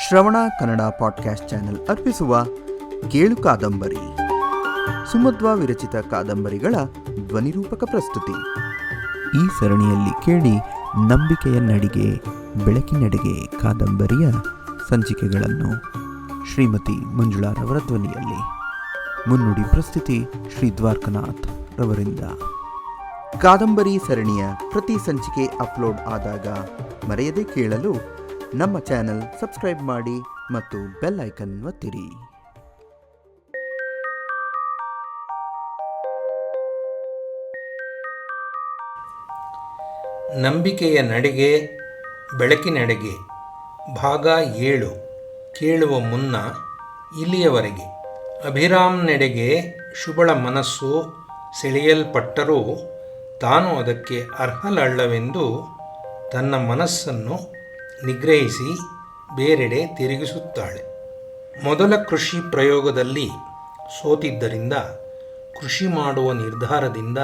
ಶ್ರವಣ Kannada podcast channel ಅರ್ಪಿಸುವ ಕೇಳು ಕಾದಂಬರಿ ಸುಮಧ್ವ ವಿರಚಿತ ಕಾದಂಬರಿಗಳ ಧ್ವನಿರೂಪಕ ಪ್ರಸ್ತುತಿ. ಈ ಸರಣಿಯಲ್ಲಿ ಕೇಳಿ ನಂಬಿಕೆಯ ನಡಿಗೆ ಬೆಳಕಿನೆಡೆಗೆ ಕಾದಂಬರಿಯ ಸಂಚಿಕೆಗಳನ್ನು ಶ್ರೀಮತಿ ಮಂಜುಳಾರವರ ಧ್ವನಿಯಲ್ಲಿ. ಮುನ್ನುಡಿ ಪ್ರಸ್ತುತಿ ಶ್ರೀ ದ್ವಾರಕನಾಥ್ ರವರಿಂದ. ಕಾದಂಬರಿ ಸರಣಿಯ ಪ್ರತಿ ಸಂಚಿಕೆ ಅಪ್ಲೋಡ್ ಆದಾಗ ಮರೆಯದೆ ಕೇಳಲು ನಮ್ಮ ಚಾನೆಲ್ ಸಬ್ಸ್ಕ್ರೈಬ್ ಮಾಡಿ ಮತ್ತು ಬೆಲ್ ಐಕನ್ ಒತ್ತಿರಿ. ನಂಬಿಕೆಯ ನಡಿಗೆ ಬೆಳಕಿನೆಡೆಗೆ ಭಾಗ 7 ಕೇಳುವ ಮುನ್ನ ಇಲ್ಲಿಯವರೆಗೆ. ಅಭಿರಾಮ್ನೆಡೆಗೆ ಶುಭಳ ಮನಸ್ಸು ಸೆಳೆಯಲ್ಪಟ್ಟರೂ ತಾನು ಅದಕ್ಕೆ ಅರ್ಹಳಲ್ಲವೆಂದು ತನ್ನ ಮನಸ್ಸನ್ನು ನಿಗ್ರಹಿಸಿ ಬೇರೆಡೆ ತಿರುಗಿಸುತ್ತಾಳೆ. ಮೊದಲ ಕೃಷಿ ಪ್ರಯೋಗದಲ್ಲಿ ಸೋತಿದ್ದರಿಂದ ಕೃಷಿ ಮಾಡುವ ನಿರ್ಧಾರದಿಂದ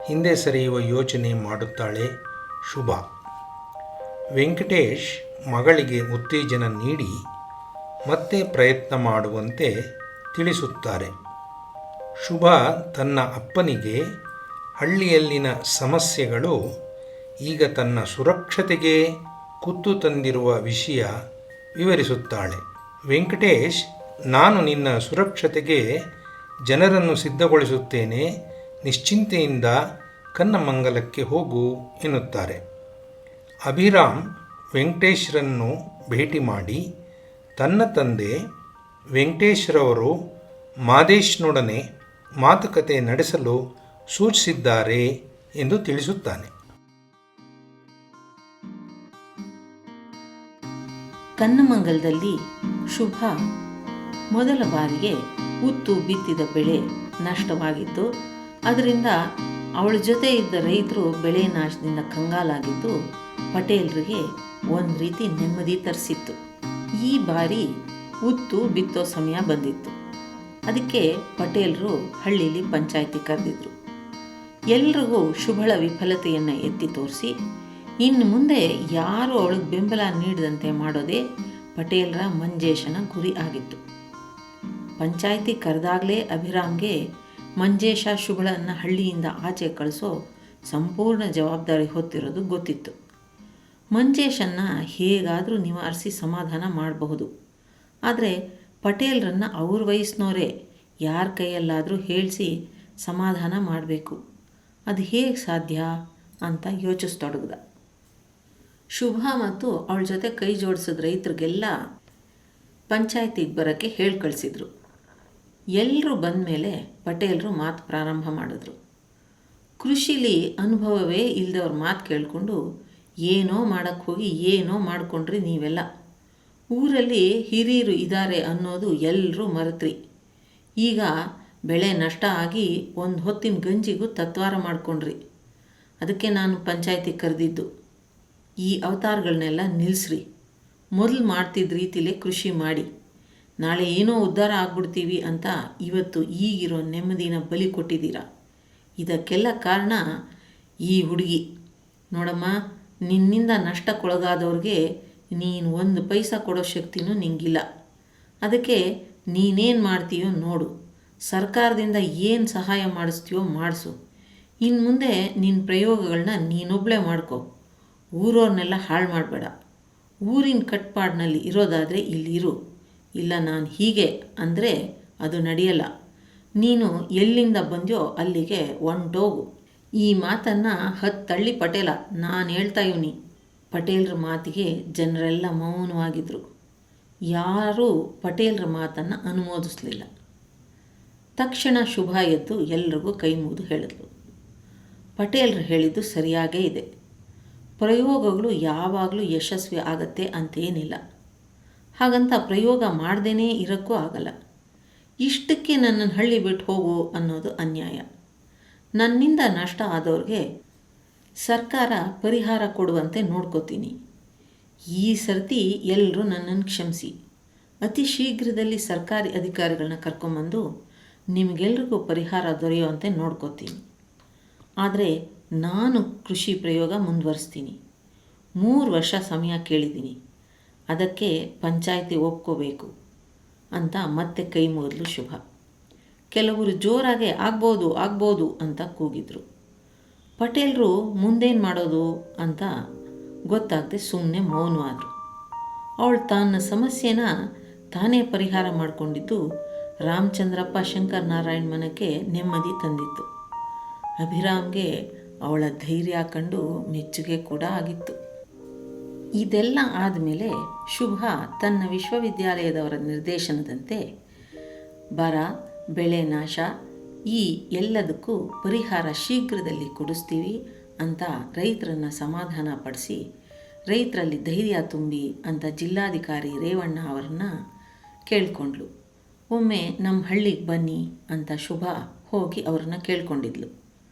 ಹಿಂದೆ ಸರಿಯುವ ಯೋಚನೆ ಮಾಡುತ್ತಾಳೆ ಶುಭ. ವೆಂಕಟೇಶ್ ಮಗಳಿಗೆ ಉತ್ತೇಜನ ನೀಡಿ ಮತ್ತೆ ಪ್ರಯತ್ನ ಮಾಡುವಂತೆ ತಿಳಿಸುತ್ತಾರೆ. ಶುಭ ತನ್ನ ಅಪ್ಪನಿಗೆ ಹಳ್ಳಿಯಲ್ಲಿನ ಸಮಸ್ಯೆಗಳು ಈಗ ತನ್ನ ಸುರಕ್ಷತೆಗೆ ಕುತ್ತು ತಂದಿರುವ ವಿಷಯ ವಿವರಿಸುತ್ತಾಳೆ. ವೆಂಕಟೇಶ್, ನಾನು ನಿನ್ನ ಸುರಕ್ಷತೆಗೆ ಜನರನ್ನು ಸಿದ್ಧಗೊಳಿಸುತ್ತೇನೆ, ನಿಶ್ಚಿಂತೆಯಿಂದ ಕನ್ನಮಂಗಲಕ್ಕೆ ಹೋಗು ಎನ್ನುತ್ತಾರೆ. ಅಭಿರಾಮ್ ವೆಂಕಟೇಶ್ರನ್ನು ಭೇಟಿ ಮಾಡಿ ತನ್ನ ತಂದೆ ವೆಂಕಟೇಶ್ರವರು ಮಾದೇಶ್ನೊಡನೆ ಮಾತುಕತೆ ನಡೆಸಲು ಸೂಚಿಸಿದ್ದಾರೆ ಎಂದು ತಿಳಿಸುತ್ತಾನೆ. ಕನ್ನಮಂಗಲದಲ್ಲಿ ಶುಭ ಮೊದಲ ಬಾರಿಗೆ ಉತ್ತು ಬಿತ್ತಿದ ಬೆಳೆ ನಷ್ಟವಾಗಿತ್ತು. ಅದರಿಂದ ಅವಳ ಜೊತೆ ಇದ್ದ ರೈತರು ಬೆಳೆ ನಾಶದಿಂದ ಕಂಗಾಲಾಗಿದ್ದು ಪಟೇಲ್ರಿಗೆ ಒಂದು ರೀತಿ ನೆಮ್ಮದಿ ತರಿಸಿತ್ತು. ಈ ಬಾರಿ ಉತ್ತು ಬಿತ್ತೋ ಸಮಯ ಬಂದಿತ್ತು. ಅದಕ್ಕೆ ಪಟೇಲರು ಹಳ್ಳಿಲಿ ಪಂಚಾಯಿತಿ ಕರೆದಿದ್ರು. ಎಲ್ರಿಗೂ ಶುಭಳ ವಿಫಲತೆಯನ್ನು ಎತ್ತಿ ತೋರಿಸಿ ಇನ್ನು ಮುಂದೆ ಯಾರು ಅವಳಿಗೆ ಬೆಂಬಲ ನೀಡದಂತೆ ಮಾಡೋದೇ ಪಟೇಲರ ಮಂಜೇಶನ ಗುರಿ ಆಗಿತ್ತು. ಪಂಚಾಯಿತಿ ಕರೆದಾಗಲೇ ಅಭಿರಾಮ್ಗೆ ಮಂಜೇಶ ಶುಭಳನ್ನು ಹಳ್ಳಿಯಿಂದ ಆಚೆ ಕಳಿಸೋ ಸಂಪೂರ್ಣ ಜವಾಬ್ದಾರಿ ಹೊತ್ತಿರೋದು ಗೊತ್ತಿತ್ತು. ಮಂಜೇಶನ್ನು ಹೇಗಾದರೂ ನಿವಾರಿಸಿ ಸಮಾಧಾನ ಮಾಡಬಹುದು, ಆದರೆ ಪಟೇಲರನ್ನು ಅವ್ರ ವಯಸ್ಸಿನವರೇ ಯಾರ ಕೈಯಲ್ಲಾದರೂ ಹೇಳಿಸಿ ಸಮಾಧಾನ ಮಾಡಬೇಕು. ಅದು ಹೇಗೆ ಸಾಧ್ಯ ಅಂತ ಯೋಚಿಸ್ತೊಡಗ್ದ. ಶುಭ ಮತ್ತು ಅವಳ ಜೊತೆ ಕೈ ಜೋಡಿಸಿದ ರೈತರಿಗೆಲ್ಲ ಪಂಚಾಯತಿಗೆ ಬರೋಕ್ಕೆ ಹೇಳಿ ಕಳಿಸಿದ್ರು. ಎಲ್ಲರೂ ಬಂದ ಮೇಲೆ ಪಟೇಲರು ಮಾತು ಪ್ರಾರಂಭ ಮಾಡಿದ್ರು. ಕೃಷಿಲಿ ಅನುಭವವೇ ಇಲ್ಲದವ್ರ ಮಾತು ಕೇಳಿಕೊಂಡು ಏನೋ ಮಾಡೋಕ್ಕೆ ಹೋಗಿ ಏನೋ ಮಾಡಿಕೊಂಡ್ರಿ ನೀವೆಲ್ಲ. ಊರಲ್ಲಿ ಹಿರಿಯರು ಇದ್ದಾರೆ ಅನ್ನೋದು ಎಲ್ಲರೂ ಮರೆತ್ರಿ. ಈಗ ಬೆಳೆ ನಷ್ಟ ಆಗಿ ಒಂದು ಹೊತ್ತಿನ ಗಂಜಿಗೂ ತತ್ವಾರ ಮಾಡಿಕೊಂಡ್ರಿ. ಅದಕ್ಕೆ ನಾನು ಪಂಚಾಯತಿಗೆ ಕರೆದಿದ್ದು. ಈ ಅವತಾರಗಳನ್ನೆಲ್ಲ ನಿಲ್ಲಿಸ್ರಿ. ಮೊದಲು ಮಾಡ್ತಿದ್ದ ರೀತಿಲೇ ಕೃಷಿ ಮಾಡಿ. ನಾಳೆ ಏನೋ ಉದ್ಧಾರ ಆಗ್ಬಿಡ್ತೀವಿ ಅಂತ ಇವತ್ತು ಈಗಿರೋ ನೆಮ್ಮದಿನ ಬಲಿ ಕೊಟ್ಟಿದ್ದೀರಾ. ಇದಕ್ಕೆಲ್ಲ ಕಾರಣ ಈ ಹುಡುಗಿ. ನೋಡಮ್ಮ, ನಿನ್ನಿಂದ ನಷ್ಟಕ್ಕೊಳಗಾದವ್ರಿಗೆ ನೀನು ಒಂದು ಪೈಸಾ ಕೊಡೋ ಶಕ್ತಿನೂ ನಿಂಗಿಲ್ಲ. ಅದಕ್ಕೆ ನೀನೇನು ಮಾಡ್ತೀಯೋ ನೋಡು. ಸರ್ಕಾರದಿಂದ ಏನು ಸಹಾಯ ಮಾಡಿಸ್ತೀಯೋ ಮಾಡಿಸು. ಇನ್ನು ಮುಂದೆ ನಿನ್ನ ಪ್ರಯೋಗಗಳನ್ನ ನೀನೊಬ್ಬಳೇ ಮಾಡ್ಕೊ. ಊರವ್ರನ್ನೆಲ್ಲ ಹಾಳು ಮಾಡಬೇಡ. ಊರಿನ ಕಟ್ಪಾಡಿನಲ್ಲಿ ಇರೋದಾದರೆ ಇಲ್ಲಿರು. ಇಲ್ಲ ನಾನು ಹೀಗೆ ಅಂದರೆ ಅದು ನಡೆಯಲ್ಲ. ನೀನು ಎಲ್ಲಿಂದ ಬಂದ್ಯೋ ಅಲ್ಲಿಗೆ ಹೊಂಟೋಗು. ಈ ಮಾತನ್ನು ಹತ್ತಳ್ಳಿ ಪಟೇಲ ನಾನು ಹೇಳ್ತಾ ಇವನಿ. ಪಟೇಲರ ಮಾತಿಗೆ ಜನರೆಲ್ಲ ಮೌನವಾಗಿದ್ದರು. ಯಾರೂ ಪಟೇಲರ ಮಾತನ್ನು ಅನುಮೋದಿಸಲಿಲ್ಲ. ತಕ್ಷಣ ಶುಭ ಎದ್ದು ಎಲ್ರಿಗೂ ಕೈ ಮುಗಿದು ಹೇಳಿದ್ಲು, ಪಟೇಲರು ಹೇಳಿದ್ದು ಸರಿಯಾಗೇ ಇದೆ. ಪ್ರಯೋಗಗಳು ಯಾವಾಗಲೂ ಯಶಸ್ವಿ ಆಗತ್ತೆ ಅಂತೇನಿಲ್ಲ. ಹಾಗಂತ ಪ್ರಯೋಗ ಮಾಡ್ದೇ ಇರೋಕ್ಕೂ ಆಗಲ್ಲ. ಇಷ್ಟಕ್ಕೆ ನನ್ನನ್ನು ಹಳ್ಳಿ ಬಿಟ್ಟು ಹೋಗು ಅನ್ನೋದು ಅನ್ಯಾಯ. ನನ್ನಿಂದ ನಷ್ಟ ಆದವ್ರಿಗೆ ಸರ್ಕಾರ ಪರಿಹಾರ ಕೊಡುವಂತೆ ನೋಡ್ಕೋತೀನಿ. ಈ ಸರ್ತಿ ಎಲ್ಲರೂ ನನ್ನನ್ನು ಕ್ಷಮಿಸಿ. ಅತಿ ಶೀಘ್ರದಲ್ಲಿ ಸರ್ಕಾರಿ ಅಧಿಕಾರಿಗಳನ್ನ ಕರ್ಕೊಂಬಂದು ನಿಮಗೆಲ್ರಿಗೂ ಪರಿಹಾರ ದೊರೆಯುವಂತೆ ನೋಡ್ಕೋತೀನಿ. ಆದರೆ ನಾನು ಕೃಷಿ ಪ್ರಯೋಗ ಮುಂದುವರಿಸ್ತೀನಿ. 3 ವರ್ಷ ಸಮಯ ಕೇಳಿದ್ದೀನಿ. ಅದಕ್ಕೆ ಪಂಚಾಯಿತಿ ಒಪ್ಕೋಬೇಕು ಅಂತ ಮತ್ತೆ ಕೈ ಮುಗಿದ್ಲು ಶುಭ. ಕೆಲವರು ಜೋರಾಗೆ ಆಗ್ಬೋದು ಅಂತ ಕೂಗಿದ್ರು. ಪಟೇಲರು ಮುಂದೇನು ಮಾಡೋದು ಅಂತ ಗೊತ್ತಾಗದೆ ಸುಮ್ಮನೆ ಮೌನವಾದರು. ಅವಳು ತನ್ನ ಸಮಸ್ಯೆನ ತಾನೇ ಪರಿಹಾರ ಮಾಡಿಕೊಂಡಿದ್ದು ರಾಮಚಂದ್ರಪ್ಪ ಶಂಕರನಾರಾಯಣ ಮನಕ್ಕೆ ನೆಮ್ಮದಿ ತಂದಿತ್ತು. ಅಭಿರಾಮ್ಗೆ ಅವಳ ಧೈರ್ಯ ಕಂಡು ಮೆಚ್ಚುಗೆ ಕೂಡ ಆಗಿತ್ತು. ಇದೆಲ್ಲ ಆದಮೇಲೆ ಶುಭ ತನ್ನ ವಿಶ್ವವಿದ್ಯಾಲಯದವರ ನಿರ್ದೇಶನದಂತೆ ಬರ, ಬೆಳೆ ನಾಶ ಈ ಎಲ್ಲದಕ್ಕೂ ಪರಿಹಾರ ಶೀಘ್ರದಲ್ಲಿ ಕೊಡಿಸ್ತೀವಿ ಅಂತ ರೈತರನ್ನು ಸಮಾಧಾನ ಪಡಿಸಿ ರೈತರಲ್ಲಿ ಧೈರ್ಯ ತುಂಬಿ ಅಂತ ಜಿಲ್ಲಾಧಿಕಾರಿ ರೇವಣ್ಣ ಅವರನ್ನು ಕೇಳಿಕೊಂಡ್ಳು. ಒಮ್ಮೆ ನಮ್ಮ ಹಳ್ಳಿಗೆ ಬನ್ನಿ ಅಂತ ಶುಭ ಹೋಗಿ ಅವರನ್ನು ಕೇಳ್ಕೊಂಡಿದ್ಲು.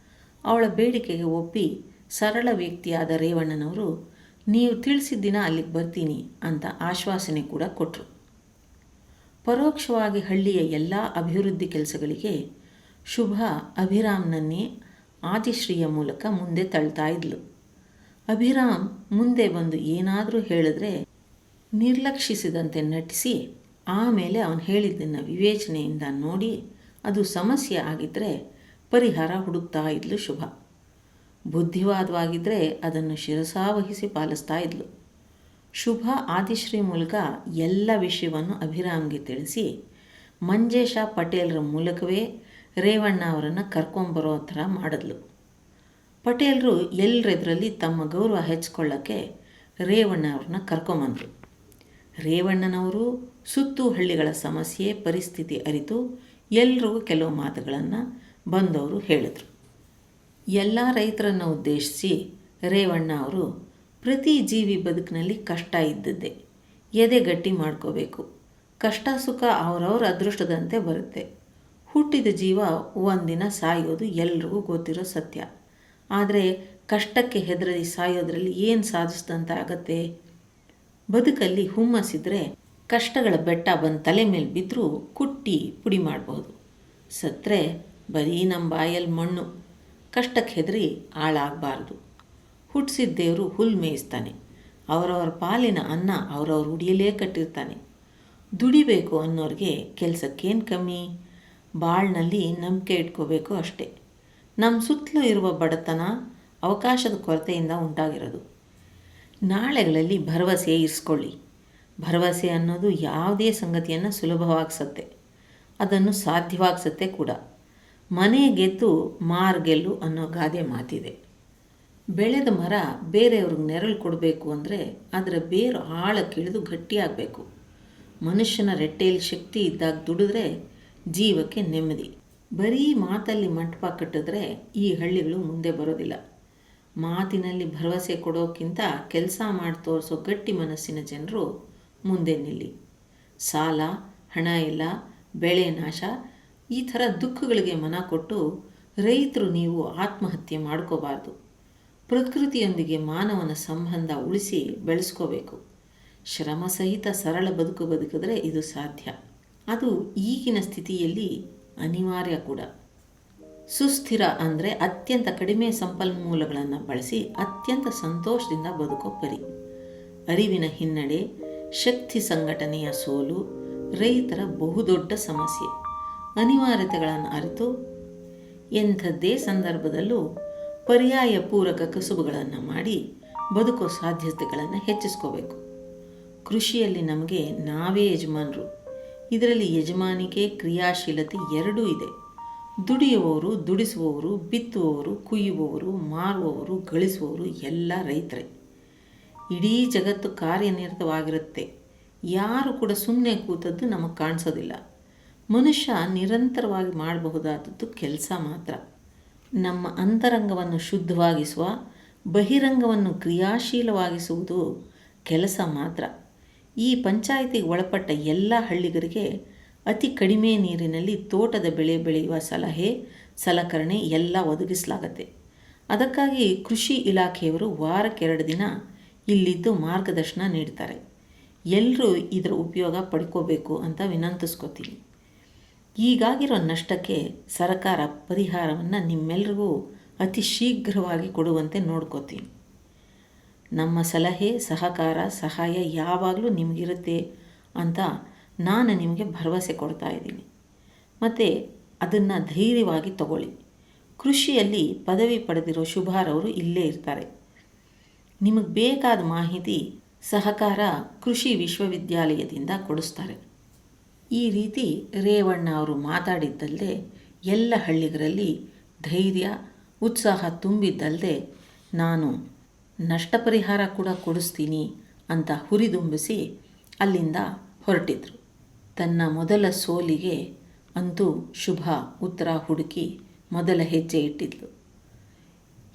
ಅವಳ ಬೇಡಿಕೆಗೆ ಒಪ್ಪಿ ಸರಳ ವ್ಯಕ್ತಿಯಾದ ರೇವಣ್ಣನವರು ನೀವು ತಿಳಿಸಿದ ದಿನ ಅಲ್ಲಿಗೆ ಬರ್ತೀನಿ ಅಂತ ಆಶ್ವಾಸನೆ ಕೂಡ ಕೊಟ್ಟರು. ಪರೋಕ್ಷವಾಗಿ ಹಳ್ಳಿಯ ಎಲ್ಲ ಅಭಿವೃದ್ಧಿ ಕೆಲಸಗಳಿಗೆ ಶುಭ ಅಭಿರಾಮ್ನನ್ನೇ ಆದಿಶ್ರೀಯ ಮೂಲಕ ಮುಂದೆ ತಳ್ತಾ ಇದ್ಲು. ಅಭಿರಾಮ್ ಮುಂದೆ ಬಂದು ಏನಾದರೂ ಹೇಳಿದ್ರೆ ನಿರ್ಲಕ್ಷಿಸಿದಂತೆ ನಟಿಸಿ ಆಮೇಲೆ ಅವನು ಹೇಳಿದ್ದನ್ನು ವಿವೇಚನೆಯಿಂದ ನೋಡಿ ಅದು ಸಮಸ್ಯೆ ಆಗಿದ್ದರೆ ಪರಿಹಾರ ಹುಡುಕ್ತಾ ಇದ್ಲು ಶುಭ. ಬುದ್ಧಿವಾದವಾಗಿದ್ದರೆ ಅದನ್ನು ಶಿರಸಾವಹಿಸಿ ಪಾಲಿಸ್ತಾ ಇದ್ಲು. ಶುಭ ಆದಿಶ್ರೀ ಮೂಲಕ ಎಲ್ಲ ವಿಷಯವನ್ನು ಅಭಿರಾಮ್ಗೆ ತಿಳಿಸಿ ಮಂಜೇಶ ಪಟೇಲರ ಮೂಲಕವೇ ರೇವಣ್ಣ ಅವರನ್ನು ಕರ್ಕೊಂಬರೋ ಥರ ಮಾಡಿದ್ಲು. ಪಟೇಲರು ಎಲ್ಲರೆದುರಲ್ಲಿ ತಮ್ಮ ಗೌರವ ಹೆಚ್ಚಿಕೊಳ್ಳೋಕ್ಕೆ ರೇವಣ್ಣ ಅವ್ರನ್ನ ಕರ್ಕೊಂಬಂದರು. ರೇವಣ್ಣನವರು ಸುತ್ತು ಹಳ್ಳಿಗಳ ಸಮಸ್ಯೆ ಪರಿಸ್ಥಿತಿ ಅರಿತು ಎಲ್ರಿಗೂ ಕೆಲವು ಮಾತುಗಳನ್ನು ಬಂದವರು ಹೇಳಿದರು. ಎಲ್ಲ ರೈತರನ್ನು ಉದ್ದೇಶಿಸಿ ರೇವಣ್ಣ ಅವರು ಪ್ರತಿ ಜೀವಿ ಬದುಕಿನಲ್ಲಿ ಕಷ್ಟ ಇದ್ದದ್ದೇ, ಎದೆ ಗಟ್ಟಿ ಮಾಡ್ಕೋಬೇಕು. ಕಷ್ಟ ಸುಖ ಅವರವ್ರ ಅದೃಷ್ಟದಂತೆ ಬರುತ್ತೆ. ಹುಟ್ಟಿದ ಜೀವ ಒಂದಿನ ಸಾಯೋದು ಎಲ್ರಿಗೂ ಗೊತ್ತಿರೋ ಸತ್ಯ. ಆದರೆ ಕಷ್ಟಕ್ಕೆ ಹೆದರದಿ ಸಾಯೋದ್ರಲ್ಲಿ ಏನು ಸಾಧಿಸಿದಂತೆ ಆಗತ್ತೆ? ಬದುಕಲ್ಲಿ ಹುಮ್ಮಸ್ಸಿದ್ರೆ ಕಷ್ಟಗಳ ಬೆಟ್ಟ ಬಂದು ತಲೆ ಮೇಲೆ ಬಿದ್ದರೂ ಕುಟ್ಟಿ ಪುಡಿ ಮಾಡಬಹುದು. ಸತ್ತರೆ ಬರೀ ನಮ್ಮ ಬಾಯಲ್ಲಿ ಮಣ್ಣು. ಕಷ್ಟಕ್ಕೆ ಹೆದರಿ ಹಾಳಾಗಬಾರ್ದು. ಹುಟ್ಟಿಸಿದ ದೇವರು ಹುಲ್ಲು ಮೇಯಿಸ್ತಾನೆ. ಅವರವರ ಪಾಲಿನ ಅನ್ನ ಅವರವ್ರು ಉಡಿಯಲೇ ಕಟ್ಟಿರ್ತಾನೆ. ದುಡಿಬೇಕು ಅನ್ನೋರಿಗೆ ಕೆಲಸಕ್ಕೇನು ಕಮ್ಮಿ? ಬಾಳ್ನಲ್ಲಿ ನಂಬಿಕೆ ಇಟ್ಕೋಬೇಕು ಅಷ್ಟೇ. ನಮ್ಮ ಸುತ್ತಲೂ ಇರುವ ಬಡತನ ಅವಕಾಶದ ಕೊರತೆಯಿಂದ ಉಂಟಾಗಿರೋದು. ನಾಳೆಗಳಲ್ಲಿ ಭರವಸೆ ಇರಿಸ್ಕೊಳ್ಳಿ. ಭರವಸೆ ಅನ್ನೋದು ಯಾವುದೇ ಸಂಗತಿಯನ್ನು ಸುಲಭವಾಗಿಸುತ್ತೆ, ಅದನ್ನು ಸಾಧ್ಯವಾಗಿಸುತ್ತೆ ಕೂಡ. ಮನೆ ಗೆದ್ದು ಮಾರು ಗೆಲ್ಲು ಅನ್ನೋ ಗಾದೆ ಮಾತಿದೆ. ಬೆಳೆದ ಮರ ಬೇರೆಯವ್ರಿಗೆ ನೆರಳು ಕೊಡಬೇಕು ಅಂದರೆ ಅದರ ಬೇರು ಆಳಕ್ಕಿಳಿದು ಗಟ್ಟಿಯಾಗಬೇಕು. ಮನುಷ್ಯನ ರೆಟ್ಟೆಯಲ್ಲಿ ಶಕ್ತಿ ಇದ್ದಾಗ ದುಡಿದ್ರೆ ಜೀವಕ್ಕೆ ನೆಮ್ಮದಿ. ಬರೀ ಮಾತಲ್ಲಿ ಮಂಟಪ ಕಟ್ಟಿದ್ರೆ ಈ ಹಳ್ಳಿಗಳು ಮುಂದೆ ಬರೋದಿಲ್ಲ. ಮಾತಿನಲ್ಲಿ ಭರವಸೆ ಕೊಡೋಕ್ಕಿಂತ ಕೆಲಸ ಮಾಡಿ ತೋರಿಸೋ ಗಟ್ಟಿ ಮನಸ್ಸಿನ ಜನರು ಮುಂದೆ ನಿಲ್ಲಿ. ಸಾಲ, ಹಣ ಇಲ್ಲ, ಬೆಳೆ ನಾಶ ಈ ಥರ ದುಃಖಗಳಿಗೆ ಮನ ಕೊಟ್ಟು ರೈತರು ನೀವು ಆತ್ಮಹತ್ಯೆ ಮಾಡ್ಕೋಬಾರ್ದು. ಪ್ರಕೃತಿಯೊಂದಿಗೆ ಮಾನವನ ಸಂಬಂಧ ಉಳಿಸಿ ಬೆಳೆಸ್ಕೋಬೇಕು. ಶ್ರಮ ಸಹಿತ ಸರಳ ಬದುಕು ಬದುಕಿದ್ರೆ ಇದು ಸಾಧ್ಯ. ಅದು ಈಗಿನ ಸ್ಥಿತಿಯಲ್ಲಿ ಅನಿವಾರ್ಯ ಕೂಡ. ಸುಸ್ಥಿರ ಅಂದರೆ ಅತ್ಯಂತ ಕಡಿಮೆ ಸಂಪನ್ಮೂಲಗಳನ್ನು ಬಳಸಿ ಅತ್ಯಂತ ಸಂತೋಷದಿಂದ ಬದುಕೋ ಪರಿ. ಅರಿವಿನ ಹಿನ್ನಡೆ, ಶಕ್ತಿ ಸಂಘಟನೆಯ ಸೋಲು ರೈತರ ಬಹುದೊಡ್ಡ ಸಮಸ್ಯೆ. ಅನಿವಾರ್ಯತೆಗಳನ್ನು ಅರಿತು ಎಂಥದ್ದೇ ಸಂದರ್ಭದಲ್ಲೂ ಪರ್ಯಾಯ ಪೂರಕ ಕಸುಬುಗಳನ್ನು ಮಾಡಿ ಬದುಕೋ ಸಾಧ್ಯತೆಗಳನ್ನು ಹೆಚ್ಚಿಸ್ಕೋಬೇಕು. ಕೃಷಿಯಲ್ಲಿ ನಮಗೆ ನಾವೇ ಯಜಮಾನರು. ಇದರಲ್ಲಿ ಯಜಮಾನಿಕೆ, ಕ್ರಿಯಾಶೀಲತೆ ಎರಡೂ ಇದೆ. ದುಡಿಯುವವರು, ದುಡಿಸುವವರು, ಬಿತ್ತುವವರು, ಕುಯ್ಯುವವರು, ಮಾರುವವರು, ಗಳಿಸುವವರು ಎಲ್ಲ ರೈತರೇ. ಇಡೀ ಜಗತ್ತು ಕಾರ್ಯನಿರತವಾಗಿರುತ್ತೆ. ಯಾರು ಕೂಡ ಸುಮ್ಮನೆ ಕೂತದ್ದು ನಮಗೆ ಕಾಣಿಸೋದಿಲ್ಲ. ಮನುಷ್ಯ ನಿರಂತರವಾಗಿ ಮಾಡಬಹುದಾದದ್ದು ಕೆಲಸ ಮಾತ್ರ. ನಮ್ಮ ಅಂತರಂಗವನ್ನು ಶುದ್ಧವಾಗಿಸುವ, ಬಹಿರಂಗವನ್ನು ಕ್ರಿಯಾಶೀಲವಾಗಿಸುವುದು ಕೆಲಸ ಮಾತ್ರ. ಈ ಪಂಚಾಯಿತಿಗೆ ಒಳಪಟ್ಟ ಎಲ್ಲ ಹಳ್ಳಿಗರಿಗೆ ಅತಿ ಕಡಿಮೆ ನೀರಿನಲ್ಲಿ ತೋಟದ ಬೆಳೆ ಬೆಳೆಯುವ ಸಲಹೆ, ಸಲಕರಣೆ ಎಲ್ಲ ಒದಗಿಸಲಾಗತ್ತೆ. ಅದಕ್ಕಾಗಿ ಕೃಷಿ ಇಲಾಖೆಯವರು ವಾರಕ್ಕೆ 2 ದಿನ ಇಲ್ಲಿದ್ದು ಮಾರ್ಗದರ್ಶನ ನೀಡ್ತಾರೆ. ಎಲ್ಲರೂ ಇದರ ಉಪಯೋಗ ಪಡ್ಕೋಬೇಕು ಅಂತ ವಿನಂತಿಸ್ಕೋತೀನಿ. ಈಗಾಗಿರೋ ನಷ್ಟಕ್ಕೆ ಸರ್ಕಾರ ಪರಿಹಾರವನ್ನು ನಿಮ್ಮೆಲ್ಲರಿಗೂ ಅತಿ ಶೀಘ್ರವಾಗಿ ಕೊಡುವಂತೆ ನೋಡ್ಕೋತೀನಿ. ನಮ್ಮ ಸಲಹೆ, ಸಹಕಾರ, ಸಹಾಯ ಯಾವಾಗಲೂ ನಿಮಗಿರುತ್ತೆ ಅಂತ ನಾನು ನಿಮಗೆ ಭರವಸೆ ಕೊಡ್ತಾ ಇದ್ದೀನಿ. ಮತ್ತು ಅದನ್ನು ಧೈರ್ಯವಾಗಿ ತಗೊಳ್ಳಿ. ಕೃಷಿಯಲ್ಲಿ ಪದವಿ ಪಡೆದಿರೋ ಶುಭಾರವರು ಇಲ್ಲೇ ಇರ್ತಾರೆ. ನಿಮಗೆ ಬೇಕಾದ ಮಾಹಿತಿ, ಸಹಕಾರ ಕೃಷಿ ವಿಶ್ವವಿದ್ಯಾಲಯದಿಂದ ಕೊಡಿಸ್ತಾರೆ. ಈ ರೀತಿ ರೇವಣ್ಣ ಅವರು ಮಾತಾಡಿದ್ದಲ್ಲದೆ ಎಲ್ಲ ಹಳ್ಳಿಗರಲ್ಲಿ ಧೈರ್ಯ, ಉತ್ಸಾಹ ತುಂಬಿದ್ದಲ್ಲದೆ ನಾನು ನಷ್ಟ ಪರಿಹಾರ ಕೂಡ ಕೊಡಿಸ್ತೀನಿ ಅಂತ ಹುರಿದುಂಬಿಸಿ ಅಲ್ಲಿಂದ ಹೊರಟಿದ್ರು. ತನ್ನ ಮೊದಲ ಸೋಲಿಗೆ ಅಂತೂ ಶುಭ ಉತ್ತರ ಹುಡುಕಿ ಮೊದಲ ಹೆಜ್ಜೆ ಇಟ್ಟಿದ್ಲು.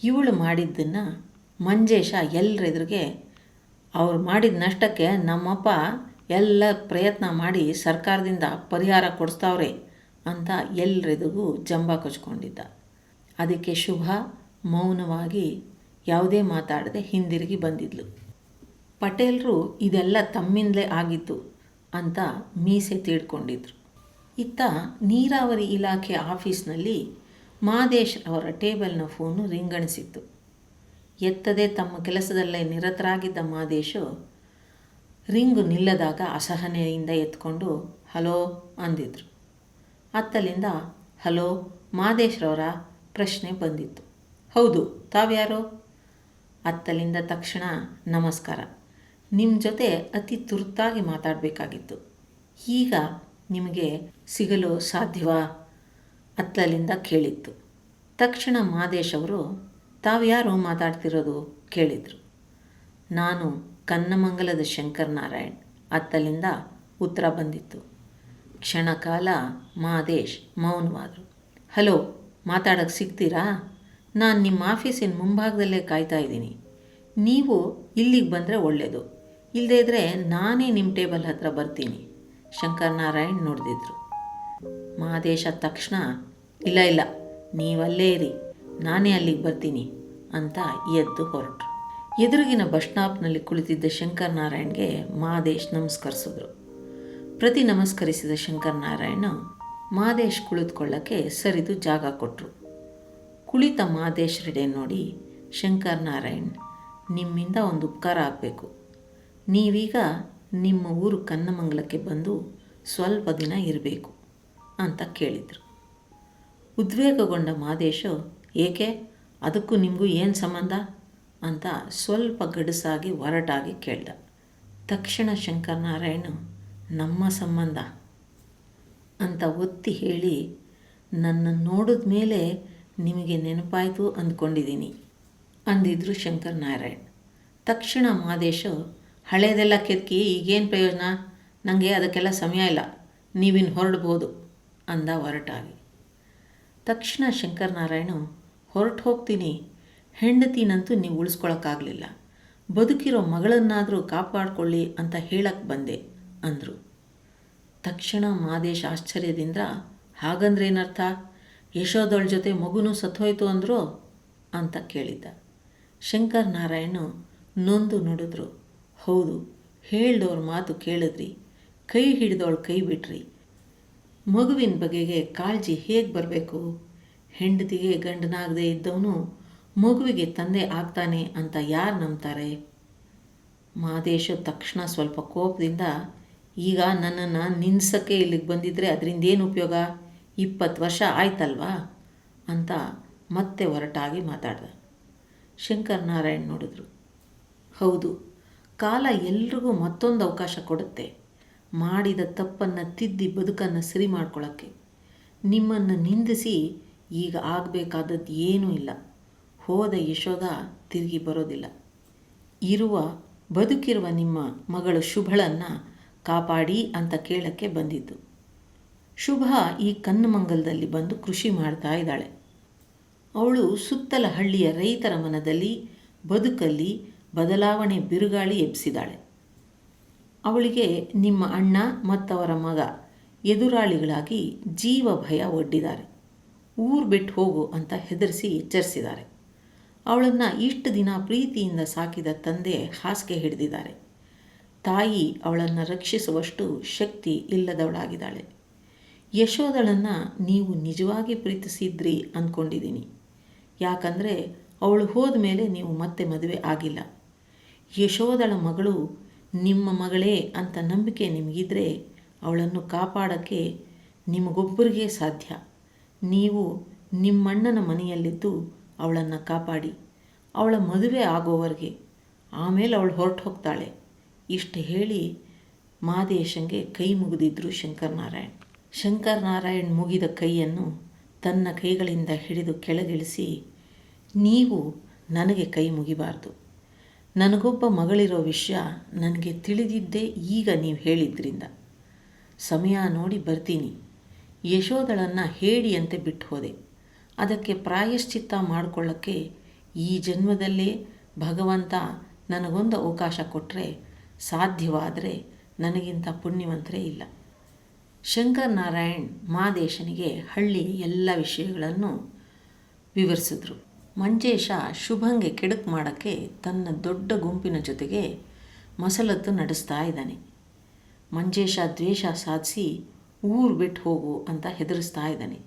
ಇವಳು ಮಾಡಿದ್ದನ್ನು ಮಂಜೇಶ ಎಲ್ಲರೆದುರಿಗೆ ಅವ್ರು ಮಾಡಿದ ನಷ್ಟಕ್ಕೆ ನಮ್ಮಪ್ಪ ಎಲ್ಲ ಪ್ರಯತ್ನ ಮಾಡಿ ಸರ್ಕಾರದಿಂದ ಪರಿಹಾರ ಕೊಡಿಸ್ತಾವ್ರೆ ಅಂತ ಎಲ್ಲರೆದುರಿಗೂ ಜಂಬ ಕೊಚ್ಕೊಂಡಿದ್ದ. ಅದಕ್ಕೆ ಶುಭ ಮೌನವಾಗಿ ಯಾವುದೇ ಮಾತಾಡದೆ ಹಿಂದಿರುಗಿ ಬಂದಿದ್ಲು. ಪಟೇಲರು ಇದೆಲ್ಲ ತಮ್ಮಿಂದಲೇ ಆಗಿತ್ತು ಅಂತ ಮೀಸೆ ತೀಡ್ಕೊಂಡಿದ್ರು. ಇತ್ತ ನೀರಾವರಿ ಇಲಾಖೆ ಆಫೀಸ್ನಲ್ಲಿ ಮಾದೇಶ್ ಅವರ ಟೇಬಲ್ನ ಫೋನು ರಿಂಗಣಿಸಿತ್ತು. ಎತ್ತದೇ ತಮ್ಮ ಕೆಲಸದಲ್ಲೇ ನಿರತರಾಗಿದ್ದ ಮಾದೇಶು ರಿಂಗು ನಿಲ್ಲದಾಗ ಅಸಹನೆಯಿಂದ ಎತ್ಕೊಂಡು ಹಲೋ ಅಂದಿದ್ರು. ಅತ್ತಲಿಂದ ಹಲೋ ಮಾದೇಶ್ರವರ ಪ್ರಶ್ನೆ ಬಂದಿತ್ತು. ಹೌದು, ತಾವ್ಯಾರೋ? ಅತ್ತಲಿಂದ ತಕ್ಷಣ ನಮಸ್ಕಾರ, ನಿಮ್ಮ ಜೊತೆ ಅತಿ ತುರ್ತಾಗಿ ಮಾತಾಡಬೇಕಾಗಿತ್ತು. ಈಗ ನಿಮಗೆ ಸಿಗಲು ಸಾಧ್ಯವಾ? ಅತ್ತಲಿಂದ ಕೇಳಿತ್ತು. ತಕ್ಷಣ ಮಾದೇಶ್ ಅವರು ತಾವ್ಯಾರು ಮಾತಾಡ್ತಿರೋದು ಕೇಳಿದರು. ನಾನು ಕನ್ನಮಂಗಲದ ಶಂಕರನಾರಾಯಣ್. ಅತ್ತಲಿಂದ ಉತ್ತರ ಬಂದಿತ್ತು. ಕ್ಷಣಕಾಲ ಮಾದೇಶ್ ಮೌನವಾದರು. ಹಲೋ, ಮಾತಾಡೋಕ್ಕೆ ಸಿಗ್ತೀರಾ? ನಾನು ನಿಮ್ಮ ಆಫೀಸಿನ ಮುಂಭಾಗದಲ್ಲೇ ಕಾಯ್ತಾ ಇದ್ದೀನಿ. ನೀವು ಇಲ್ಲಿಗೆ ಬಂದರೆ ಒಳ್ಳೆಯದು, ಇಲ್ಲದೇ ಇದ್ದರೆ ನಾನೇ ನಿಮ್ಮ ಟೇಬಲ್ ಹತ್ರ ಬರ್ತೀನಿ. ಶಂಕರನಾರಾಯಣ್ ನೋಡಿದ್ರು. ಮಾದೇಶ ತಕ್ಷಣ ಇಲ್ಲ ನೀವಲ್ಲೇ ಇರಿ, ನಾನೇ ಅಲ್ಲಿಗೆ ಬರ್ತೀನಿ ಅಂತ ಎದ್ದು ಹೊರಟರು. ಎದುರಿಗಿನ ಬಸ್ ಸ್ಟಾಪ್ನಲ್ಲಿ ಕುಳಿತಿದ್ದ ಶಂಕರನಾರಾಯಣ್ಗೆ ಮಾದೇಶ್ ನಮಸ್ಕರಿಸಿದ್ರು. ಪ್ರತಿ ನಮಸ್ಕರಿಸಿದ ಶಂಕರನಾರಾಯಣ ಮಾದೇಶ್ ಕುಳಿತುಕೊಳ್ಳೋಕ್ಕೆ ಸರಿದು ಜಾಗ ಕೊಟ್ಟರು. ಕುಳಿತ ಮಾದೇಶ್ರೆಡೆ ನೋಡಿ ಶಂಕರನಾರಾಯಣ್, ನಿಮ್ಮಿಂದ ಒಂದು ಉಪಕಾರ ಆಗಬೇಕು. ನೀವೀಗ ನಿಮ್ಮ ಊರು ಕನ್ನಮಂಗಲಕ್ಕೆ ಬಂದು ಸ್ವಲ್ಪ ದಿನ ಇರಬೇಕು ಅಂತ ಕೇಳಿದರು. ಉದ್ವೇಗಗೊಂಡ ಮಾದೇಶು, ಏಕೆ, ಅದಕ್ಕೂ ನಿಮಗೂ ಏನು ಸಂಬಂಧ ಅಂತ ಸ್ವಲ್ಪ ಗಡುಸಾಗಿ ಒರಟಾಗಿ ಕೇಳ್ದ. ತಕ್ಷಣ ಶಂಕರನಾರಾಯಣ, ನಮ್ಮ ಸಂಬಂಧ ಅಂತ ಒತ್ತಿ ಹೇಳಿ, ನನ್ನ ನೋಡಿದ ಮೇಲೆ ನಿಮಗೆ ನೆನಪಾಯಿತು ಅಂದ್ಕೊಂಡಿದ್ದೀನಿ ಅಂದಿದ್ರು ಶಂಕರನಾರಾಯಣ್. ತಕ್ಷಣ ಮಾದೇಶು, ಹಳೇದೆಲ್ಲ ಕೆದಕಿ ಈಗೇನು ಪ್ರಯೋಜನ, ನನಗೆ ಅದಕ್ಕೆಲ್ಲ ಸಮಯ ಇಲ್ಲ, ನೀವಿನ್ನು ಹೊರಡ್ಬೋದು ಅಂದ ಒರಟಾಗಿ. ತಕ್ಷಣ ಶಂಕರನಾರಾಯಣ, ಹೊರಟು ಹೋಗ್ತೀನಿ, ಹೆಂಡತಿನಂತೂ ನೀವು ಉಳಿಸ್ಕೊಳಕ್ಕಾಗಲಿಲ್ಲ, ಬದುಕಿರೋ ಮಗಳನ್ನಾದರೂ ಕಾಪಾಡಿಕೊಳ್ಳಿ ಅಂತ ಹೇಳಕ್ಕೆ ಬಂದೆ ಅಂದರು. ತಕ್ಷಣ ಮಾದೇಶ್ ಆಶ್ಚರ್ಯದಿಂದ, ಹಾಗಂದ್ರೇನರ್ಥ, ಯಶೋದಳ ಜೊತೆ ಮಗುನೂ ಸತ್ತೋಯ್ತು ಅಂದರು ಅಂತ ಕೇಳಿದ್ದ. ಶಂಕರನಾರಾಯಣ ನೊಂದು ನುಡಿದ್ರು. ಹೌದು, ಹೇಳ್ದವ್ರ ಮಾತು ಕೇಳಿದ್ರಿ, ಕೈ ಹಿಡಿದವಳು ಕೈ ಬಿಟ್ರಿ. ಮಗುವಿನ ಬಗೆಗೆ ಕಾಳಜಿ ಹೇಗೆ ಬರಬೇಕು? ಹೆಂಡತಿಗೆ ಗಂಡನಾಗದೇ ಇದ್ದವನು ಮಗುವಿಗೆ ತಂದೆ ಆಗ್ತಾನೆ ಅಂತ ಯಾರು ನಂಬ್ತಾರೆ? ಮಾದೇಶು ತಕ್ಷಣ ಸ್ವಲ್ಪ ಕೋಪದಿಂದ, ಈಗ ನನ್ನನ್ನು ನಿನ್ಸಕ್ಕೆ ಇಲ್ಲಿಗೆ ಬಂದಿದ್ದರೆ ಅದರಿಂದ ಏನು ಉಪಯೋಗ, 20 ವರ್ಷ ಆಯ್ತಲ್ವಾ ಅಂತ ಮತ್ತೆ ಒರಟಾಗಿ ಮಾತಾಡ್ದ. ಶಂಕರನಾರಾಯಣ್ ನೋಡಿದ್ರು. ಹೌದು, ಕಾಲ ಎಲ್ರಿಗೂ ಮತ್ತೊಂದು ಅವಕಾಶ ಕೊಡುತ್ತೆ, ಮಾಡಿದ ತಪ್ಪನ್ನು ತಿದ್ದಿ ಬದುಕನ್ನು ಸರಿ ಮಾಡ್ಕೊಳ್ಳೋಕ್ಕೆ. ನಿಮ್ಮನ್ನು ನಿಂದಿಸಿ ಈಗ ಆಗಬೇಕಾದದ್ದು ಏನೂ ಇಲ್ಲ. ಹೋದ ಯಶೋದ ತಿರುಗಿ ಬರೋದಿಲ್ಲ. ಬದುಕಿರುವ ನಿಮ್ಮ ಮಗಳು ಶುಭಳನ್ನು ಕಾಪಾಡಿ ಅಂತ ಕೇಳಕ್ಕೆ ಬಂದಿದ್ದು. ಶುಭ ಈ ಕನ್ನಮಂಗಲದಲ್ಲಿ ಬಂದು ಕೃಷಿ ಮಾಡ್ತಾ ಇದ್ದಾಳೆ. ಅವಳು ಸುತ್ತಲ ಹಳ್ಳಿಯ ರೈತರ ಮನದಲ್ಲಿ ಬದುಕಲ್ಲಿ ಬದಲಾವಣೆ ಬಿರುಗಾಳಿ ಎಬ್ಬಿಸಿದಾಳೆ. ಅವಳಿಗೆ ನಿಮ್ಮ ಅಣ್ಣ ಮತ್ತವರ ಮಗ ಎದುರಾಳಿಗಳಾಗಿ ಜೀವ ಭಯ ಒಡ್ಡಿದ್ದಾರೆ. ಊರು ಬಿಟ್ಟು ಹೋಗು ಅಂತ ಹೆದರಿಸಿ ಎಚ್ಚರಿಸಿದ್ದಾರೆ. ಅವಳನ್ನು ಇಷ್ಟು ದಿನ ಪ್ರೀತಿಯಿಂದ ಸಾಕಿದ ತಂದೆ ಹಾಸಿಗೆ ಹಿಡಿದಿದ್ದಾರೆ. ತಾಯಿ ಅವಳನ್ನು ರಕ್ಷಿಸುವಷ್ಟು ಶಕ್ತಿ ಇಲ್ಲದವಳಾಗಿದ್ದಾಳೆ. ಯಶೋದಳನ್ನು ನೀವು ನಿಜವಾಗಿ ಪ್ರೀತಿಸಿದ್ರಿ ಅಂದ್ಕೊಂಡಿದ್ದೀನಿ. ಯಾಕಂದರೆ ಅವಳು ಹೋದ ಮೇಲೆ ನೀವು ಮತ್ತೆ ಮದುವೆ ಆಗಿಲ್ಲ. ಯಶೋದಳ ಮಗಳು ನಿಮ್ಮ ಮಗಳೇ ಅಂತ ನಂಬಿಕೆ ನಿಮಗಿದ್ರೆ ಅವಳನ್ನು ಕಾಪಾಡೋಕ್ಕೆ ನಿಮಗೊಬ್ಬರಿಗೆ ಸಾಧ್ಯ. ನೀವು ನಿಮ್ಮಣ್ಣನ ಮನೆಯಲ್ಲಿದ್ದು ಅವಳನ್ನು ಕಾಪಾಡಿ, ಅವಳ ಮದುವೆ ಆಗೋವರೆಗೆ, ಆಮೇಲೆ ಅವಳು ಹೊರಟು ಹೋಗ್ತಾಳೆ. ಇಷ್ಟು ಹೇಳಿ ಮಾದೇಶಂಗೆ ಕೈ ಮುಗಿದಿದ್ರು ಶಂಕರನಾರಾಯಣ್. ಶಂಕರನಾರಾಯಣ್ ಮುಗಿದ ಕೈಯನ್ನು ತನ್ನ ಕೈಗಳಿಂದ ಹಿಡಿದು ಕೆಳಗಿಳಿಸಿ, ನೀವು ನನಗೆ ಕೈ ಮುಗಿಬಾರ್ದು. ನನಗೊಬ್ಬ ಮಗಳಿರೋ ವಿಷಯ ನನಗೆ ತಿಳಿದಿದ್ದೇ ಈಗ ನೀವು ಹೇಳಿದ್ರಿಂದ. ಸಮಯ ನೋಡಿ ಬರ್ತೀನಿ. ಯಶೋದಳನ್ನು ಹೇಡಿಯಂತೆ ಬಿಟ್ಟು ಹೋದೆ. ಅದಕ್ಕೆ ಪ್ರಾಯಶ್ಚಿತ್ತ ಮಾಡಿಕೊಳ್ಳೋಕ್ಕೆ ಈ ಜನ್ಮದಲ್ಲೇ ಭಗವಂತ ನನಗೊಂದು ಅವಕಾಶ ಕೊಟ್ಟರೆ, ಸಾಧ್ಯವಾದರೆ ನನಗಿಂತ ಪುಣ್ಯವಂತರೇ ಇಲ್ಲ. ಶಂಕರನಾರಾಯಣ್ ಮಾದೇಶನಿಗೆ ಹಳ್ಳಿಯ ಎಲ್ಲ ವಿಷಯಗಳನ್ನು ವಿವರಿಸಿದ್ರು. ಮಂಜೇಶ ಶುಭಂಗೆ ಕೆಡುಕು ಮಾಡೋಕ್ಕೆ ತನ್ನ ದೊಡ್ಡ ಗುಂಪಿನ ಜೊತೆಗೆ ಮಸಲತ್ತು ನಡೆಸ್ತಾ ಇದ್ದಾನೆ. ಮಂಜೇಶ ದ್ವೇಷ ಸಾಧಿಸಿ ಊರು ಬಿಟ್ಟು ಹೋಗು ಅಂತ ಹೆದರಿಸ್ತಾ ಇದ್ದಾನೆ.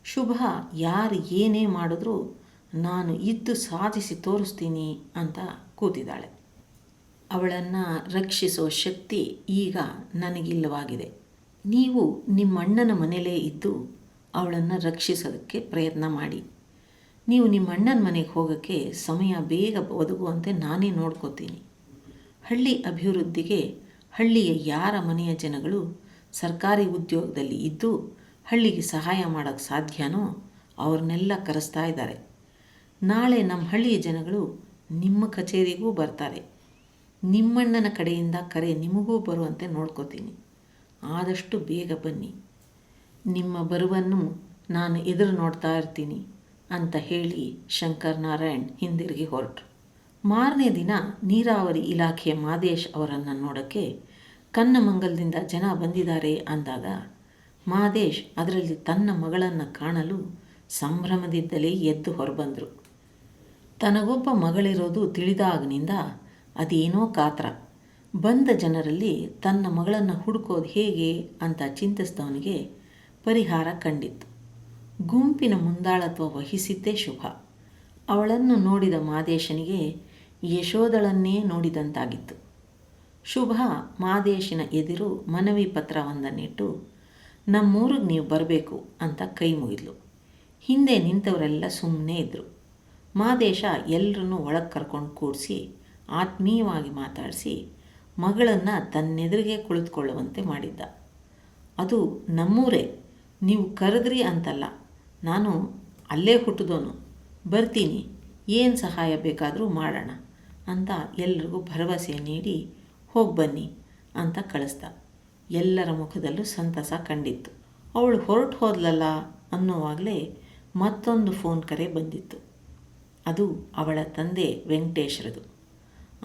ಶುಭ ಯಾರು ಏನೇ ಮಾಡಿದ್ರೂ ನಾನು ಇದ್ದು ಸಾಧಿಸಿ ತೋರಿಸ್ತೀನಿ ಅಂತ ಕೂತಿದ್ದಾಳೆ. ಅವಳನ್ನು ರಕ್ಷಿಸೋ ಶಕ್ತಿ ಈಗ ನನಗಿಲ್ಲವಾಗಿದೆ. ನೀವು ನಿಮ್ಮ ಅಣ್ಣನ ಮನೆಯಲ್ಲೇ ಇದ್ದು ಅವಳನ್ನು ರಕ್ಷಿಸೋದಕ್ಕೆ ಪ್ರಯತ್ನ ಮಾಡಿ. ನೀವು ನಿಮ್ಮ ಅಣ್ಣನ ಮನೆಗೆ ಹೋಗೋಕ್ಕೆ ಸಮಯ ಬೇಗ ಒದಗುವಂತೆ ನಾನೇ ನೋಡ್ಕೋತೀನಿ. ಹಳ್ಳಿ ಅಭಿವೃದ್ಧಿಗೆ ಹಳ್ಳಿಯ ಯಾರ ಮನೆಯ ಜನಗಳು ಸರ್ಕಾರಿ ಉದ್ಯೋಗದಲ್ಲಿ ಇದ್ದು ಹಳ್ಳಿಗೆ ಸಹಾಯ ಮಾಡೋಕ್ಕೆ ಸಾಧ್ಯನೋ ಅವ್ರನ್ನೆಲ್ಲ ಕರೆಸ್ತಾ ಇದ್ದಾರೆ. ನಾಳೆ ನಮ್ಮ ಹಳ್ಳಿಯ ಜನಗಳು ನಿಮ್ಮ ಕಚೇರಿಗೂ ಬರ್ತಾರೆ. ನಿಮ್ಮಣ್ಣನ ಕಡೆಯಿಂದ ಕರೆ ನಿಮಗೂ ಬರುವಂತೆ ನೋಡ್ಕೋತೀನಿ. ಆದಷ್ಟು ಬೇಗ ಬನ್ನಿ. ನಿಮ್ಮ ಬರುವನ್ನು ನಾನು ಎದುರು ನೋಡ್ತಾ ಇರ್ತೀನಿ ಅಂತ ಹೇಳಿ ಶಂಕರನಾರಾಯಣ್ ಹಿಂದಿರುಗಿ ಹೊರಟರು. ಮಾರನೇ ದಿನ ನೀರಾವರಿ ಇಲಾಖೆಯ ಮಾದೇಶ್ ಅವರನ್ನು ನೋಡೋಕ್ಕೆ ಕನ್ನಮಂಗಲದಿಂದ ಜನ ಬಂದಿದ್ದಾರೆ ಅಂದಾಗ ಮಾದೇಶ್ ಅದರಲ್ಲಿ ತನ್ನ ಮಗಳನ್ನು ಕಾಣಲು ಸಂಭ್ರಮದಿದ್ದಲೇ ಎದ್ದು ಹೊರಬಂದರು. ತನಗೊಬ್ಬ ಮಗಳಿರೋದು ತಿಳಿದಾಗನಿಂದ ಅದೇನೋ ಕಾತರ. ಬಂದ ಜನರಲ್ಲಿ ತನ್ನ ಮಗಳನ್ನು ಹುಡುಕೋದು ಹೇಗೆ ಅಂತ ಚಿಂತಿಸಿದವನಿಗೆ ಪರಿಹಾರ ಕಂಡಿತ್ತು. ಗುಂಪಿನ ಮುಂದಾಳತ್ವ ವಹಿಸಿದ್ದೇ ಶುಭ. ಅವಳನ್ನು ನೋಡಿದ ಮಾದೇಶನಿಗೆ ಯಶೋದಳನ್ನೇ ನೋಡಿದಂತಾಗಿತ್ತು. ಶುಭ ಮಾದೇಶನ ಎದುರು ಮನವಿ ಪತ್ರವೊಂದನ್ನಿಟ್ಟು ನಮ್ಮೂರಿಗೆ ನೀವು ಬರಬೇಕು ಅಂತ ಕೈ ಮುಗಿದ್ಲು. ಹಿಂದೆ ನಿಂತವರೆಲ್ಲ ಸುಮ್ಮನೆ ಇದ್ದರು. ಮಾದೇಶ ಎಲ್ಲರನ್ನೂ ಒಳಗೆ ಕರ್ಕೊಂಡು ಕೂಡಿಸಿ ಆತ್ಮೀಯವಾಗಿ ಮಾತಾಡಿಸಿ ಮಗಳನ್ನು ತನ್ನೆದುರಿಗೆ ಕುಳಿತುಕೊಳ್ಳುವಂತೆ ಮಾಡಿದ್ದ. ಅದು ನಮ್ಮೂರೇ, ನೀವು ಕರೆದ್ರಿ ಅಂತಲ್ಲ, ನಾನು ಅಲ್ಲೇ ಹುಟ್ಟಿದೋನು, ಬರ್ತೀನಿ, ಏನು ಸಹಾಯ ಬೇಕಾದರೂ ಮಾಡೋಣ ಅಂತ ಎಲ್ರಿಗೂ ಭರವಸೆ ನೀಡಿ ಹೋಗಿ ಬನ್ನಿ ಅಂತ ಕಳಿಸ್ದ. ಎಲ್ಲರ ಮುಖದಲ್ಲೂ ಸಂತಸ ಕಂಡಿತ್ತು. ಅವಳು ಹೊರಟು ಹೋದ್ಲಲ್ಲ ಅನ್ನೋವಾಗಲೇ ಮತ್ತೊಂದು ಫೋನ್ ಕರೆ ಬಂದಿತ್ತು. ಅದು ಅವಳ ತಂದೆ ವೆಂಕಟೇಶ್ರದು.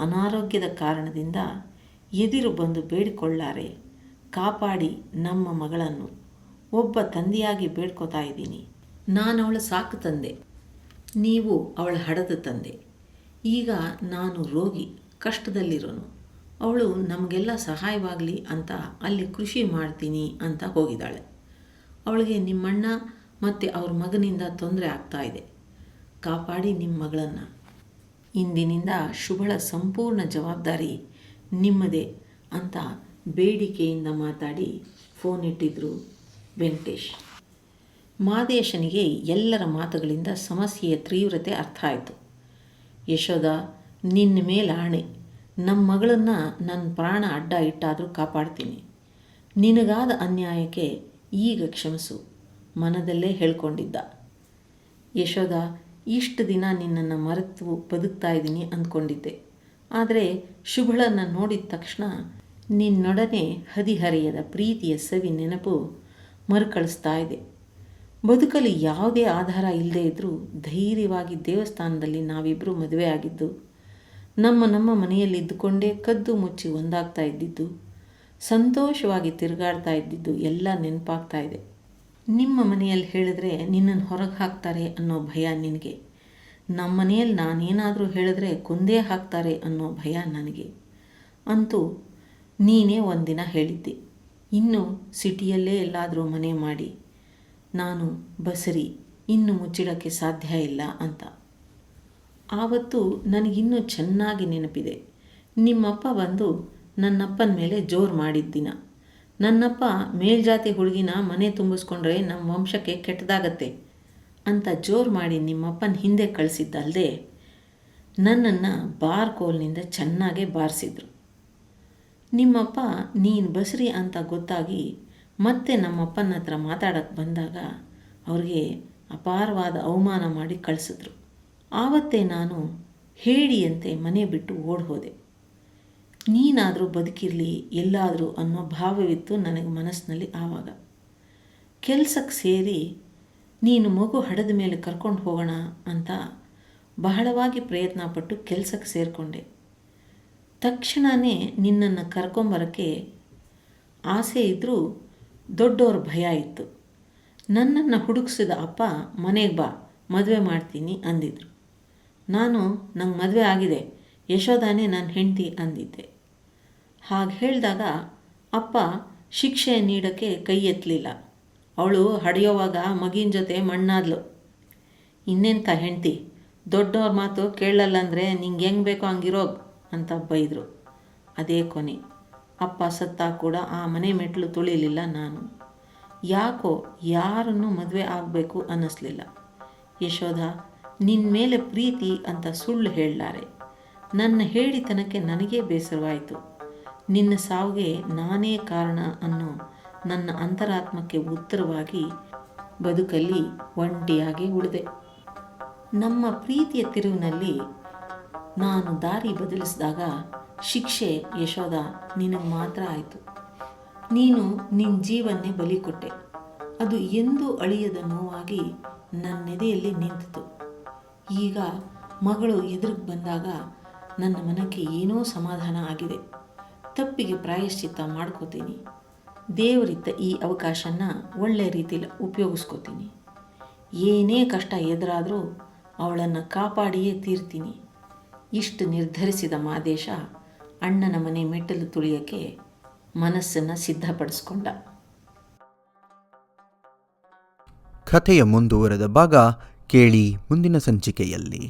ಅನಾರೋಗ್ಯದ ಕಾರಣದಿಂದ ಎದಿರು ಬಂದು ಬೇಡಿಕೊಳ್ಳಾರೆ, ಕಾಪಾಡಿ ನಮ್ಮ ಮಗಳನ್ನು. ಒಬ್ಬ ತಂದೆಯಾಗಿ ಬೇಡ್ಕೋತಾ ಇದ್ದೀನಿ. ನಾನು ಅವಳ ಸಾಕು ತಂದೆ, ನೀವು ಅವಳ ಹಡದ ತಂದೆ. ಈಗ ನಾನು ರೋಗಿ, ಕಷ್ಟದಲ್ಲಿರೋನು. ಅವಳು ನಮಗೆಲ್ಲ ಸಹಾಯವಾಗಲಿ ಅಂತ ಅಲ್ಲಿ ಕೃಷಿ ಮಾಡ್ತೀನಿ ಅಂತ ಹೋಗಿದ್ದಾಳೆ. ಅವಳಿಗೆ ನಿಮ್ಮಣ್ಣ ಮತ್ತು ಅವ್ರ ಮಗನಿಂದ ತೊಂದರೆ ಆಗ್ತಾ ಇದೆ. ಕಾಪಾಡಿ ನಿಮ್ಮ ಮಗಳನ್ನು. ಇಂದಿನಿಂದ ಶುಭಳ ಸಂಪೂರ್ಣ ಜವಾಬ್ದಾರಿ ನಿಮ್ಮದೇ ಅಂತ ಬೇಡಿಕೆಯಿಂದ ಮಾತಾಡಿ ಫೋನ್ ಇಟ್ಟಿದ್ರು ವೆಂಕಟೇಶ್. ಮಾದೇಶನಿಗೆ ಎಲ್ಲರ ಮಾತುಗಳಿಂದ ಸಮಸ್ಯೆಯ ತೀವ್ರತೆ ಅರ್ಥ ಆಯಿತು. ಯಶೋದ, ನಿನ್ನ ಮೇಲೆ ಆಣೆ, ನಮ್ಮ ಮಗಳನ್ನು ನನ್ನ ಪ್ರಾಣ ಅಡ್ಡ ಇಟ್ಟಾದರೂ ಕಾಪಾಡ್ತೀನಿ. ನಿನಗಾದ ಅನ್ಯಾಯಕ್ಕೆ ಈಗ ಕ್ಷಮಿಸು ಮನದಲ್ಲೇ ಹೇಳ್ಕೊಂಡಿದ್ದ. ಯಶೋದ, ಇಷ್ಟು ದಿನ ನಿನ್ನನ್ನು ಮರೆತು ಬದುಕ್ತಾ ಇದ್ದೀನಿ ಅಂದ್ಕೊಂಡಿದ್ದೆ. ಆದರೆ ಶುಭಳನ್ನು ನೋಡಿದ ತಕ್ಷಣ ನಿನ್ನೊಡನೆ ಹದಿಹರೆಯದ ಪ್ರೀತಿಯ ಸವಿ ನೆನಪು ಮರುಕಳಿಸ್ತಾ ಇದೆ. ಬದುಕಲ್ಲಿ ಯಾವುದೇ ಆಧಾರ ಇಲ್ಲದೇ ಇದ್ದರೂ ಧೈರ್ಯವಾಗಿ ದೇವಸ್ಥಾನದಲ್ಲಿ ನಾವಿಬ್ಬರು ಮದುವೆ ಆಗಿದ್ದು, ನಮ್ಮ ಮನೆಯಲ್ಲಿ ಇದ್ದುಕೊಂಡೇ ಕದ್ದು ಮುಚ್ಚಿ ಒಂದಾಗ್ತಾ ಇದ್ದಿದ್ದು, ಸಂತೋಷವಾಗಿ ತಿರುಗಾಡ್ತಾ ಇದ್ದಿದ್ದು ಎಲ್ಲ ನೆನಪಾಗ್ತಾ ಇದೆ. ನಿಮ್ಮ ಮನೆಯಲ್ಲಿ ಹೇಳಿದ್ರೆ ನಿನ್ನನ್ನು ಹೊರಗೆ ಹಾಕ್ತಾರೆ ಅನ್ನೋ ಭಯ ನಿನಗೆ. ನಮ್ಮ ಮನೆಯಲ್ಲಿ ನಾನೇನಾದರೂ ಹೇಳಿದ್ರೆ ಕೊಂದೇ ಹಾಕ್ತಾರೆ ಅನ್ನೋ ಭಯ ನನಗೆ. ಅಂತೂ ನೀನೇ ಒಂದಿನ ಹೇಳಿದ್ದೆ, ಇನ್ನು ಸಿಟಿಯಲ್ಲೇ ಎಲ್ಲಾದರೂ ಮನೆ ಮಾಡಿ ನಾನು ಬಸರಿ ಇನ್ನು ಮುಚ್ಚಿಡೋಕ್ಕೆ ಸಾಧ್ಯ ಇಲ್ಲ ಅಂತ. ಆವತ್ತು ನನಗಿನ್ನೂ ಚೆನ್ನಾಗಿ ನೆನಪಿದೆ. ನಿಮ್ಮಪ್ಪ ಬಂದು ನನ್ನಪ್ಪನ ಮೇಲೆ ಜೋರು ಮಾಡಿದ್ದ ದಿನ. ನನ್ನಪ್ಪ ಮೇಲ್ಜಾತಿ ಹುಡುಗಿನ ಮನೆ ತುಂಬಿಸ್ಕೊಂಡ್ರೆ ನಮ್ಮ ವಂಶಕ್ಕೆ ಕೆಟ್ಟದಾಗತ್ತೆ ಅಂತ ಜೋರು ಮಾಡಿ ನಿಮ್ಮಪ್ಪನ ಹಿಂದೆ ಕಳಿಸಿದ್ದಲ್ಲದೆ ನನ್ನನ್ನು ಬಾರ್ಕೋಲ್ನಿಂದ ಚೆನ್ನಾಗೇ ಬಾರಿಸಿದ್ರು. ನಿಮ್ಮಪ್ಪ ನೀನು ಬಸ್ರಿ ಅಂತ ಗೊತ್ತಾಗಿ ಮತ್ತೆ ನಮ್ಮಪ್ಪನ ಹತ್ರ ಮಾತಾಡೋಕ್ಕೆ ಬಂದಾಗ ಅವ್ರಿಗೆ ಅಪಾರವಾದ ಅವಮಾನ ಮಾಡಿ ಕಳಿಸಿದ್ರು. ಆವತ್ತೇ ನಾನು ಹೇಳಿಯಂತೆ ಮನೆ ಬಿಟ್ಟು ಓಡಿ ಹೋದೆ. ನೀನಾದರೂ ಬದುಕಿರಲಿ ಎಲ್ಲಾದರೂ ಅನ್ನೋ ಭಾವವಿತ್ತು ನನಗೆ ಮನಸ್ಸಿನಲ್ಲಿ. ಆವಾಗ ಕೆಲಸಕ್ಕೆ ಸೇರಿ ನೀನು ಮಗು ಹಡದ ಮೇಲೆ ಕರ್ಕೊಂಡು ಹೋಗೋಣ ಅಂತ ಬಹಳವಾಗಿ ಪ್ರಯತ್ನಪಟ್ಟು ಕೆಲಸಕ್ಕೆ ಸೇರಿಕೊಂಡೆ. ತಕ್ಷಣವೇ ನಿನ್ನನ್ನು ಕರ್ಕೊಂಬರೋಕ್ಕೆ ಆಸೆ ಇದ್ದರೂ ದೊಡ್ಡವ್ರ ಭಯ ಇತ್ತು. ನನ್ನನ್ನು ಹುಡುಕಿಸಿದ ಅಪ್ಪ ಮನೆಗೆ ಬಾ, ಮದುವೆ ಮಾಡ್ತೀನಿ ಅಂದಿದ್ರು. ನಂಗೆ ಮದುವೆ ಆಗಿದೆ, ಯಶೋದಾನೇ ನನ್ನ ಹೆಂಡತಿ ಅಂದಿದ್ದೆ. ಹಾಗೆ ಹೇಳಿದಾಗ ಅಪ್ಪ ಶಿಕ್ಷೆ ನೀಡೋಕ್ಕೆ ಕೈ ಎತ್ತಲಿಲ್ಲ. ಅವಳು ಹಡಿಯೋವಾಗ ಮಗಿನ ಜೊತೆ ಮಣ್ಣಾದ್ಲು. ಇನ್ನೆಂಥ ಹೆಂಡತಿ, ದೊಡ್ಡವ್ರ ಮಾತು ಕೇಳಲ್ಲ ಅಂದರೆ ನಿಂಗೆ ಹೆಂಗೆ ಬೇಕೋ ಹಂಗಿರೋಗ್ ಅಂತ ಬೈದರು. ಅದೇ ಕೊನೆ. ಅಪ್ಪ ಸತ್ತ ಕೂಡ ಆ ಮನೆ ಮೆಟ್ಲು ತುಳಿಲಿಲ್ಲ ನಾನು. ಯಾಕೋ ಯಾರನ್ನು ಮದುವೆ ಆಗಬೇಕು ಅನ್ನಿಸ್ಲಿಲ್ಲ. ಯಶೋಧ, ನಿನ್ನ ಮೇಲೆ ಪ್ರೀತಿ ಅಂತ ಸುಳ್ಳು ಹೇಳಲಾರೆ. ನನ್ನ ಹೇಳಿತನಕ್ಕೆ ನನಗೇ ಬೇಸರವಾಯಿತು. ನಿನ್ನ ಸಾವಿಗೆ ನಾನೇ ಕಾರಣ ಅನ್ನೋ ನನ್ನ ಅಂತರಾತ್ಮಕ್ಕೆ ಉತ್ತರವಾಗಿ ಬದುಕಲ್ಲಿ ಒಂಟಿಯಾಗಿ ಉಳಿದೆ. ನಮ್ಮ ಪ್ರೀತಿಯ ತಿರುವಿನಲ್ಲಿ ನಾನು ದಾರಿ ಬದಲಿಸಿದಾಗ ಶಿಕ್ಷೆ ಯಶೋಧ ನಿನಗೆ ಮಾತ್ರ ಆಯಿತು. ನೀನು ನಿನ್ನ ಜೀವನ್ನೇ ಬಲಿ ಕೊಟ್ಟೆ. ಅದು ಎಂದೂ ಅಳಿಯದ ನೋವಾಗಿ ನನ್ನೆದೆಯಲ್ಲಿ ನಿಂತಿತು. ಈಗ ಮಗಳು ಎದುರಿಗೆ ಬಂದಾಗ ನನ್ನ ಮನಕ್ಕೆ ಏನೋ ಸಮಾಧಾನ ಆಗಿದೆ. ತಪ್ಪಿಗೆ ಪ್ರಾಯಶ್ಚಿತ್ತ ಮಾಡ್ಕೋತೀನಿ. ದೇವರಿದ್ದ ಈ ಅವಕಾಶನ ಒಳ್ಳೆ ರೀತಿಯಲ್ಲಿ ಉಪಯೋಗಿಸ್ಕೋತೀನಿ. ಏನೇ ಕಷ್ಟ ಎದುರಾದರೂ ಅವಳನ್ನು ಕಾಪಾಡಿಯೇ ತೀರ್ತೀನಿ. ಇಷ್ಟು ನಿರ್ಧರಿಸಿದ ಮಾದೇಶ ಅಣ್ಣನ ಮನೆ ಮೆಟ್ಟಲು ತುಳಿಯೋಕ್ಕೆ ಮನಸ್ಸನ್ನು ಸಿದ್ಧಪಡಿಸ್ಕೊಂಡ. ಕಥೆಯ ಮುಂದುವರೆದ ಭಾಗ ಕೇಳಿ ಮುಂದಿನ ಸಂಚಿಕೆಯಲ್ಲಿ.